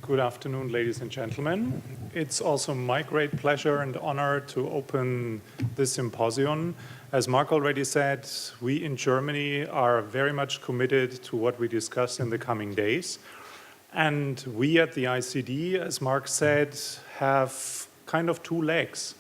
Good afternoon, ladies and gentlemen. It's also my great pleasure and honor to open this symposium. As Mark already said, we in Germany are very much committed to what we discuss in the coming days. And we at the ICD, as Mark said, have kind of two legs.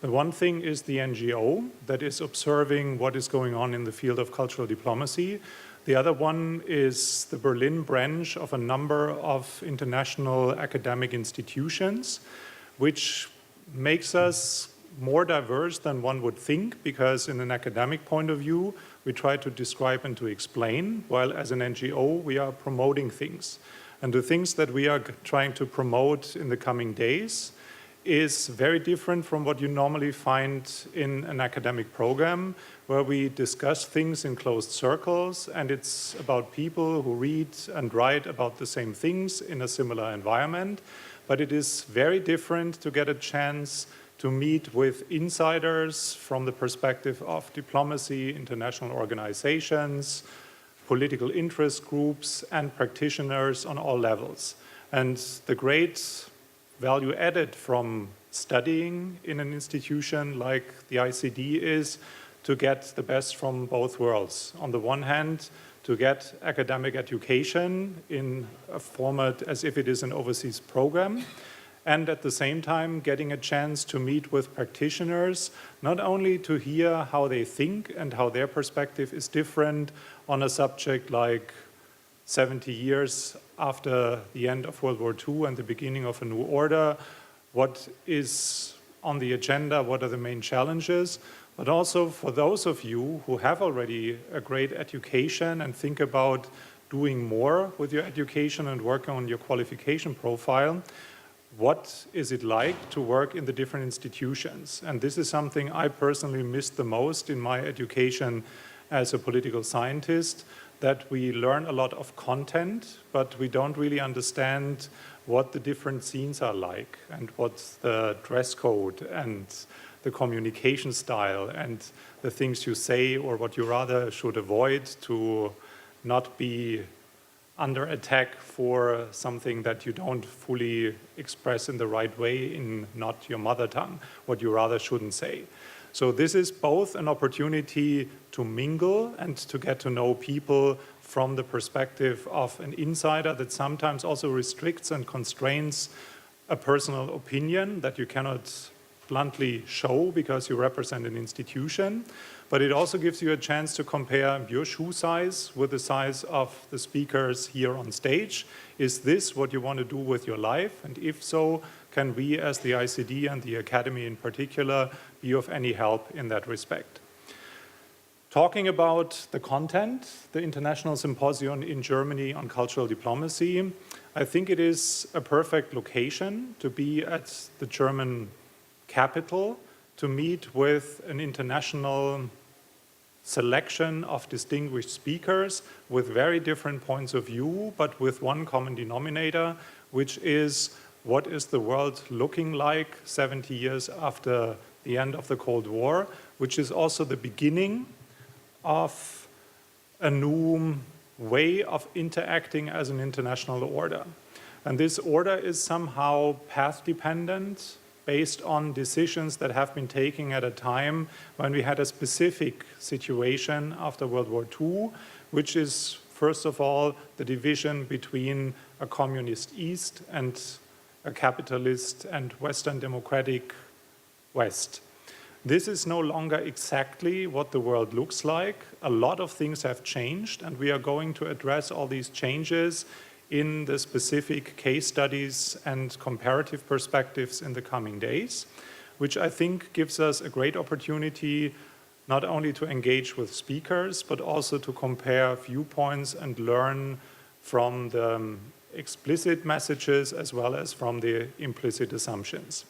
The one thing is the NGO that is observing what is going on in the field of cultural diplomacy. The other one is the Berlin branch of a number of international academic institutions, which makes us more diverse than one would think, because in an academic point of view, we try to describe and to explain, while as an NGO, we are promoting things. And the things that we are trying to promote in the coming days is very different from what you normally find in an academic program, where we discuss things in closed circles, and it's about people who read and write about the same things in a similar environment. But it is very different to get a chance to meet with insiders from the perspective of diplomacy, international organizations, political interest groups, and practitioners on all levels. And the great value added from studying in an institution like the ICD is to get the best from both worlds. On the one hand, to get academic education in a format as if it is an overseas program, and at the same time getting a chance to meet with practitioners, not only to hear how they think and how their perspective is different on a subject like 70 years after the end of World War II and the beginning of a new order, what is on the agenda, what are the main challenges, but also for those of you who have already a great education and think about doing more with your education and working on your qualification profile, what is it like to work in the different institutions? And this is something I personally missed the most in my education as a political scientist, that we learn a lot of content, but we don't really understand what the different scenes are like and what's the dress code and the communication style and the things you say or what you rather should avoid to not be under attack for something that you don't fully express in the right way in not your mother tongue, what you rather shouldn't say. So this is both an opportunity to mingle and to get to know people from the perspective of an insider that sometimes also restricts and constrains a personal opinion that you cannot bluntly show because you represent an institution. But it also gives you a chance to compare your shoe size with the size of the speakers here on stage. Is this what you want to do with your life? And if so, can we as the ICD and the Academy in particular be of any help in that respect? Talking about the content, the International Symposium in Germany on Cultural Diplomacy, I think it is a perfect location to be at the German capital, to meet with an international selection of distinguished speakers with very different points of view, but with one common denominator, which is what is the world looking like 70 years after the end of the Cold War, which is also the beginning of a new way of interacting as an international order. And this order is somehow path-dependent, based on decisions that have been taken at a time when we had a specific situation after World War II, which is, first of all, the division between a communist East and a capitalist and Western democratic West. This is no longer exactly what the world looks like. A lot of things have changed, and we are going to address all these changes in the specific case studies and comparative perspectives in the coming days, which I think gives us a great opportunity not only to engage with speakers, but also to compare viewpoints and learn from the explicit messages as well as from the implicit assumptions.